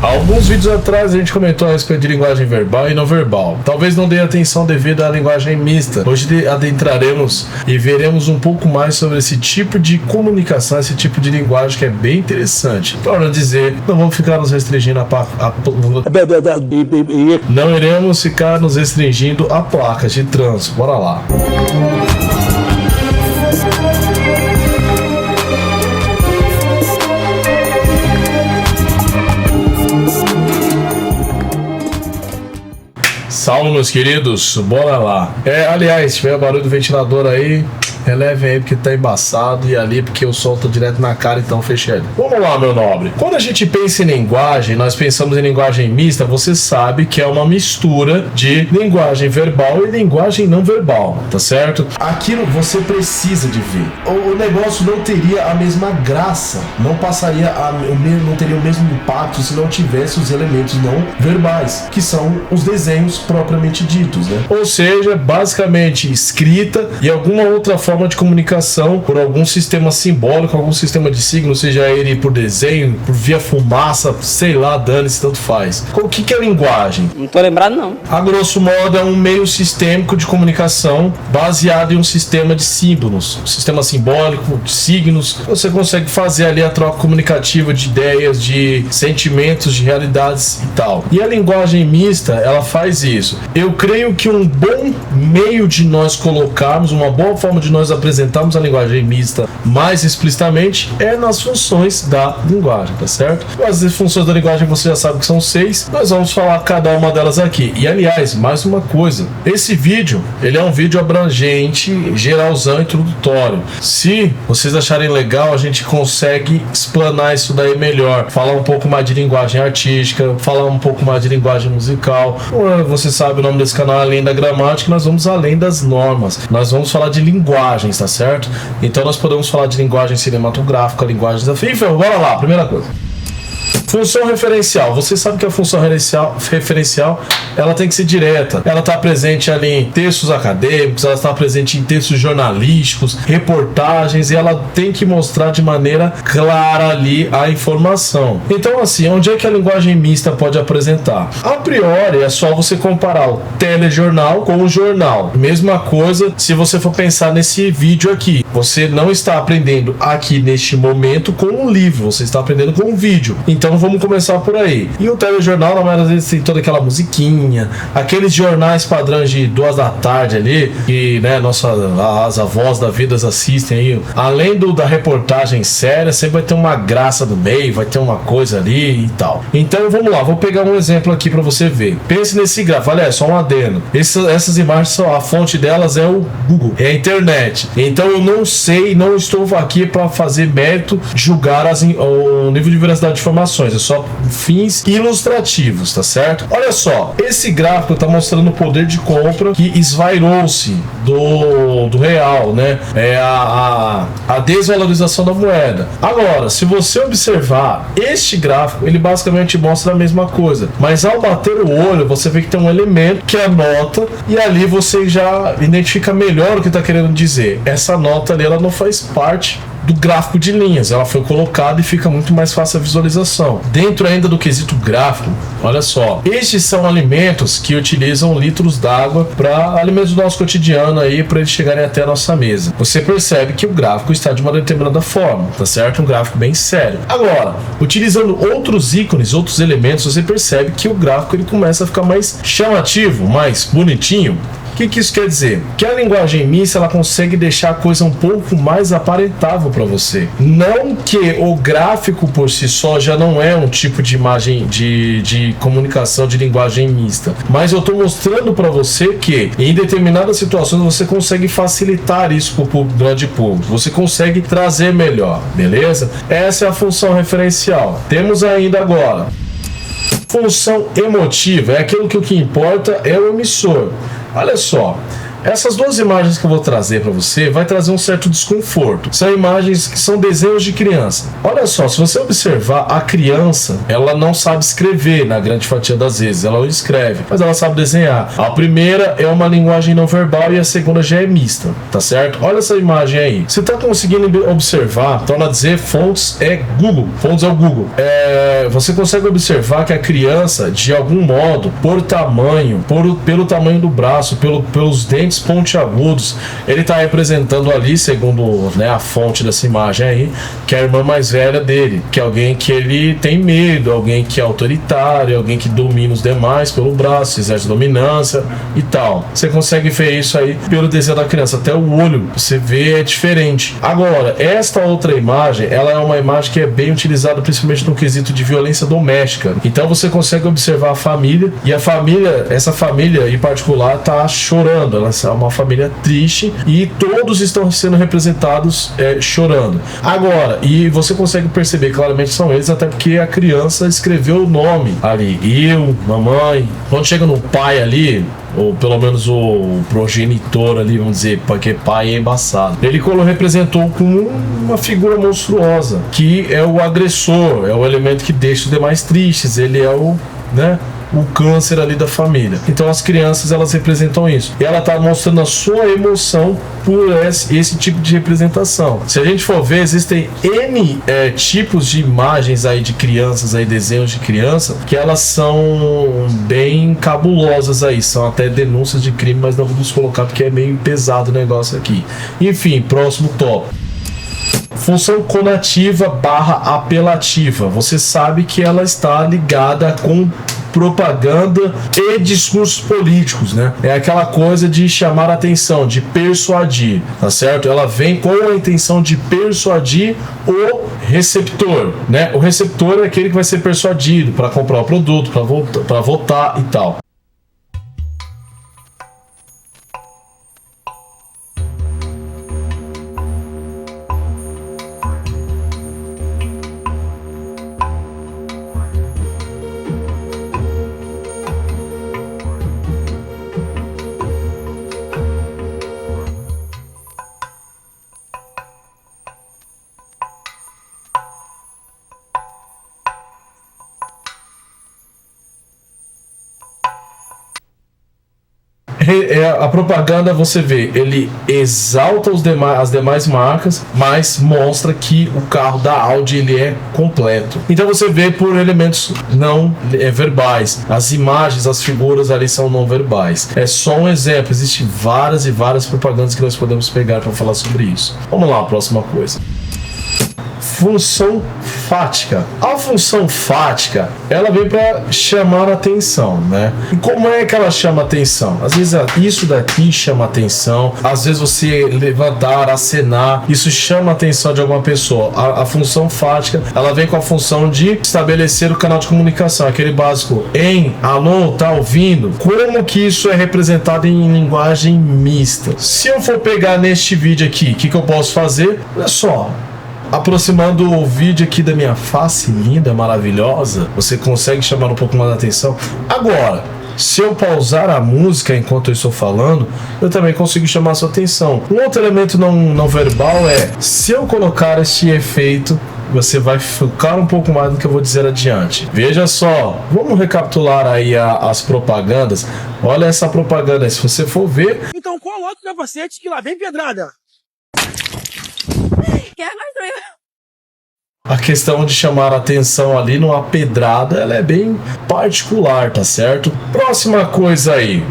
Alguns vídeos atrás a gente comentou a respeito de linguagem verbal e não verbal. Talvez não dê atenção devida à linguagem mista. Hoje adentraremos e veremos um pouco mais sobre esse tipo de comunicação, esse tipo de linguagem que é bem interessante. Para dizer, não vamos ficar nos restringindo não iremos ficar nos restringindo a placas de trânsito. Bora lá. Salve, meus queridos, bora lá. Aliás, se tiver barulho do ventilador aí, relevem aí porque tá embaçado, e ali porque o sol tá direto na cara, então fechei ele. Vamos lá, meu nobre. Quando a gente pensa em linguagem, nós pensamos em linguagem mista, você sabe que é uma mistura de linguagem verbal e linguagem não verbal, tá certo? Aquilo você precisa de ver. O negócio não teria a mesma graça, não passaria não teria o mesmo impacto se não tivesse os elementos não verbais, que são os desenhos propriamente ditos, né? Ou seja, basicamente escrita e alguma outra forma de comunicação por algum sistema simbólico, algum sistema de signos, seja ele por desenho, por via fumaça, sei lá, dane-se, tanto faz. O que é linguagem? Não tô lembrado, não. A grosso modo é um meio sistêmico de comunicação baseado em um sistema de símbolos, um sistema simbólico, de signos. Você consegue fazer ali a troca comunicativa de ideias, de sentimentos, de realidades e tal. E a linguagem mista, ela faz isso. Eu creio que um bom meio de nós colocarmos, uma boa forma de nós apresentarmos a linguagem mista mais explicitamente é nas funções da linguagem, tá certo? As funções da linguagem você já sabe que são 6, nós vamos falar cada uma delas aqui. E aliás, mais uma coisa, esse vídeo, ele é um vídeo abrangente, geralzão, introdutório. Se vocês acharem legal, a gente consegue explanar isso daí melhor, falar um pouco mais de linguagem artística, falar um pouco mais de linguagem musical. Você sabe o nome desse canal, além da gramática, nós vamos além das normas, nós vamos falar de linguagens, tá certo? Então nós podemos falar de linguagem cinematográfica, linguagens da FIFA. Bora lá, primeira coisa. Função referencial. Você sabe que a função referencial ela tem que ser direta. Ela está presente ali em textos acadêmicos, ela está presente em textos jornalísticos, reportagens, e ela tem que mostrar de maneira clara ali a informação. Então, assim, onde é que a linguagem mista pode apresentar? A priori, é só você comparar o telejornal com o jornal. Mesma coisa se você for pensar nesse vídeo aqui. Você não está aprendendo aqui neste momento com um livro, você está aprendendo com um vídeo. Então vamos começar por aí. E o telejornal, na maioria das vezes, tem toda aquela musiquinha, aqueles jornais padrões de 2 da tarde ali, que, né, as avós da vida assistem aí. Além da reportagem séria, sempre vai ter uma graça no meio, vai ter uma coisa ali e tal. Então vamos lá, vou pegar um exemplo aqui para você ver. Pense nesse gráfico, olha, é só um adendo. Essas imagens, a fonte delas é o Google, é a internet. Então eu não sei, não estou aqui para fazer mérito, julgar o nível de veracidade de informações, é só fins ilustrativos, tá certo? Olha só, esse gráfico está mostrando o poder de compra que esvairou-se do real, né? É a desvalorização da moeda. Agora, se você observar este gráfico, ele basicamente mostra a mesma coisa, mas ao bater o olho, você vê que tem um elemento que é a nota, e ali você já identifica melhor o que está querendo dizer. Essa nota ali, ela não faz parte do gráfico de linhas, ela foi colocada e fica muito mais fácil a visualização. Dentro ainda do quesito gráfico, olha só, estes são alimentos que utilizam litros d'água para alimentos do nosso cotidiano aí, para eles chegarem até a nossa mesa. Você percebe que o gráfico está de uma determinada forma, tá certo? Um gráfico bem sério. Agora, utilizando outros ícones, outros elementos, você percebe que o gráfico ele começa a ficar mais chamativo, mais bonitinho. O que isso quer dizer? Que a linguagem mista ela consegue deixar a coisa um pouco mais aparentável para você. Não que o gráfico por si só já não é um tipo de imagem de comunicação de linguagem mista, mas eu estou mostrando para você que em determinadas situações você consegue facilitar isso para o grande público, você consegue trazer melhor, beleza? Essa é a função referencial. Temos ainda agora função emotiva, é aquilo que o que importa é o emissor. Olha só, Essas duas imagens que eu vou trazer para você vai trazer um certo desconforto. São imagens que são desenhos de criança. Olha só, se você observar, a criança, ela não sabe escrever na grande fatia das vezes, ela não escreve, mas ela sabe desenhar. A primeira é uma linguagem não verbal e a segunda já é mista, tá certo? Olha essa imagem aí. Você tá conseguindo observar, torna a dizer, fontes é Google. Fontes é o Google. Você consegue observar que a criança, de algum modo, por tamanho, pelo tamanho do braço, pelos dentes pontiagudos, ele tá representando ali, segundo, né, a fonte dessa imagem aí, que é a irmã mais velha dele, que é alguém que ele tem medo, alguém que é autoritário, alguém que domina os demais pelo braço, exerce dominância e tal. Você consegue ver isso aí pelo desenho da criança, até o olho, você vê, é diferente. Agora, esta outra imagem, ela é uma imagem que é bem utilizada principalmente no quesito de violência doméstica. Então você consegue observar a família, e essa família em particular tá chorando, ela é uma família triste e todos estão sendo representados chorando. Agora, e você consegue perceber claramente são eles, até porque a criança escreveu o nome ali, eu, mamãe. Quando chega no pai ali, ou pelo menos o progenitor ali, vamos dizer, porque pai é embaçado, ele representou como uma figura monstruosa, que é o agressor, é o elemento que deixa os demais tristes, ele é o câncer ali da família. Então as crianças, elas representam isso. E ela tá mostrando a sua emoção por esse tipo de representação. Se a gente for ver, existem N tipos de imagens aí de crianças, aí desenhos de criança, que elas são bem cabulosas aí. São até denúncias de crime, mas não vamos colocar porque é meio pesado o negócio aqui. Enfim, próximo tópico. Função conativa / apelativa. Você sabe que ela está ligada com propaganda e discursos políticos, né? É aquela coisa de chamar a atenção, de persuadir, tá certo? Ela vem com a intenção de persuadir o receptor, né? O receptor é aquele que vai ser persuadido para comprar o produto, para votar e tal. A propaganda, você vê, ele exalta as demais marcas, mas mostra que o carro da Audi ele é completo. Então você vê por elementos não verbais. As imagens, as figuras ali são não verbais. É só um exemplo. Existem várias e várias propagandas que nós podemos pegar para falar sobre isso. Vamos lá, próxima coisa. Função fática. A função fática, ela vem para chamar a atenção, né? E como é que ela chama a atenção? Às vezes isso daqui chama a atenção, às vezes você levantar, acenar, isso chama a atenção de alguma pessoa. A função fática, ela vem com a função de estabelecer o canal de comunicação, aquele básico em, alô, tá ouvindo? Como que isso é representado em linguagem mista? Se eu for pegar neste vídeo aqui, o que eu posso fazer? Olha só, aproximando o vídeo aqui da minha face linda, maravilhosa, você consegue chamar um pouco mais a atenção. Agora, se eu pausar a música enquanto eu estou falando, eu também consigo chamar a sua atenção. Um outro elemento não verbal é, se eu colocar este efeito, você vai focar um pouco mais do que eu vou dizer adiante. Veja só, vamos recapitular aí as propagandas. Olha essa propaganda, se você for ver... Então coloca o capacete que lá vem pedrada. A questão de chamar a atenção ali numa pedrada, ela é bem particular, tá certo? Próxima coisa aí.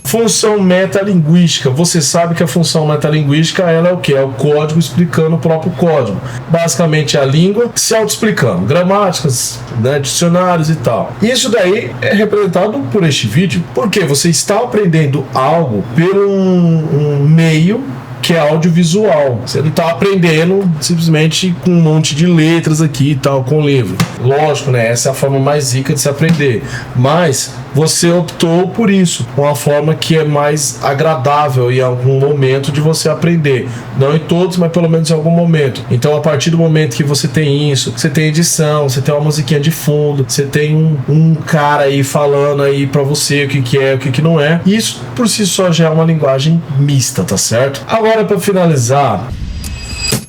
Função metalinguística. Você sabe que a função metalinguística, ela é o que? É o código explicando o próprio código. Basicamente a língua se auto-explicando. Gramáticas, né, dicionários e tal. Isso daí é representado por este vídeo, porque você está aprendendo algo por um meio que é audiovisual. Você não está aprendendo simplesmente com um monte de letras aqui e tal, com o livro. Lógico, né? Essa é a forma mais rica de se aprender. Mas você optou por isso, uma forma que é mais agradável em algum momento de você aprender. Não em todos, mas pelo menos em algum momento. Então, a partir do momento que você tem isso, você tem edição, você tem uma musiquinha de fundo, você tem um cara aí falando aí pra você o que é, o que não é. Isso, por si só, já é uma linguagem mista, tá certo? Agora, pra finalizar,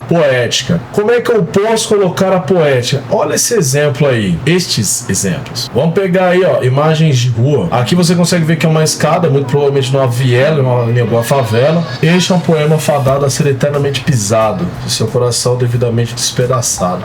poética. Como é que eu posso colocar a poética? Olha esse exemplo aí, estes exemplos. Vamos pegar aí, ó, imagens de rua. Aqui você consegue ver que é uma escada, muito provavelmente numa viela, em alguma favela. Este é um poema fadado a ser eternamente pisado, e seu coração devidamente despedaçado.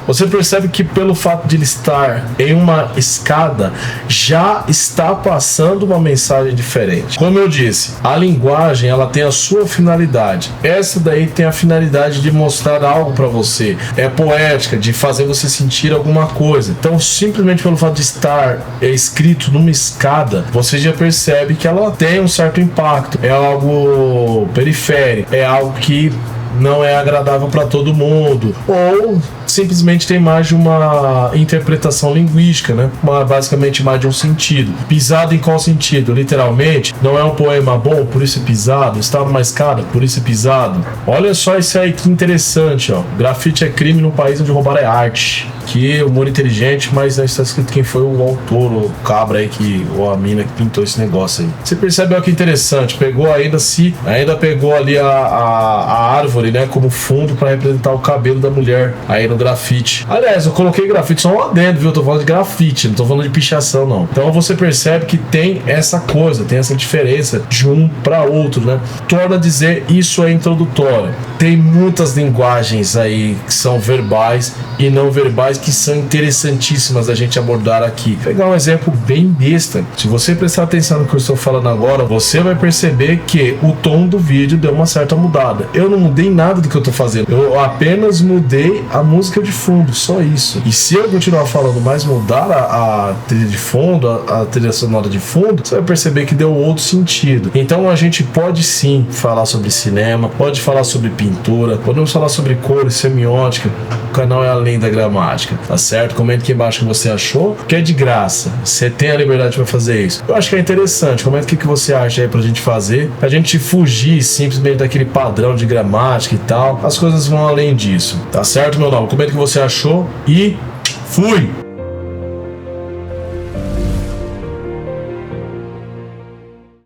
Você percebe que pelo fato de ele estar em uma escada, já está passando uma mensagem diferente. Como eu disse, a linguagem, ela tem a sua finalidade. Essa daí tem a finalidade de mostrar algo para você, é poética, de fazer você sentir alguma coisa. Então, simplesmente pelo fato de estar escrito numa escada, você já percebe que ela tem um certo impacto, é algo periférico, é algo que não é agradável para todo mundo, ou simplesmente tem mais de uma interpretação linguística, né? Basicamente mais de um sentido. Pisado em qual sentido? Literalmente, não é um poema bom, por isso é pisado. Está numa escada, por isso é pisado. Olha só isso aí, que interessante, ó. Grafite é crime no país onde roubar é arte. Que humor inteligente, mas não está escrito quem foi o autor, o cabra aí, ou a mina que pintou esse negócio aí. Você percebe, ó, que interessante. Pegou ainda pegou ali a árvore, né, como fundo para representar o cabelo da mulher aí no grafite. Aliás, eu coloquei grafite só um adendo, viu? Eu tô falando de grafite, não tô falando de pichação, não. Então você percebe que tem essa coisa, tem essa diferença de um para outro, né? Torna a dizer, isso é introdutório. Tem muitas linguagens aí que são verbais e não verbais que são interessantíssimas a gente abordar aqui. Vou pegar um exemplo bem besta. Se você prestar atenção no que eu estou falando agora, você vai perceber que o tom do vídeo deu uma certa mudada. Eu não mudei nada do que eu tô fazendo. Eu apenas mudei a música de fundo, só isso. E se eu continuar falando, mas mudar a trilha de fundo, a trilha sonora de fundo, você vai perceber que deu outro sentido. Então a gente pode sim falar sobre cinema, pode falar sobre pintura, podemos falar sobre cores, semiótica. O canal é além da gramática, tá certo? Comente aqui embaixo o que você achou, que é de graça. Você tem a liberdade para fazer isso. Eu acho que é interessante. Comenta o que você acha aí pra gente fazer, pra gente fugir simplesmente daquele padrão de gramática e tal. As coisas vão além disso, tá certo, meu nome? Comenta o que você achou e fui!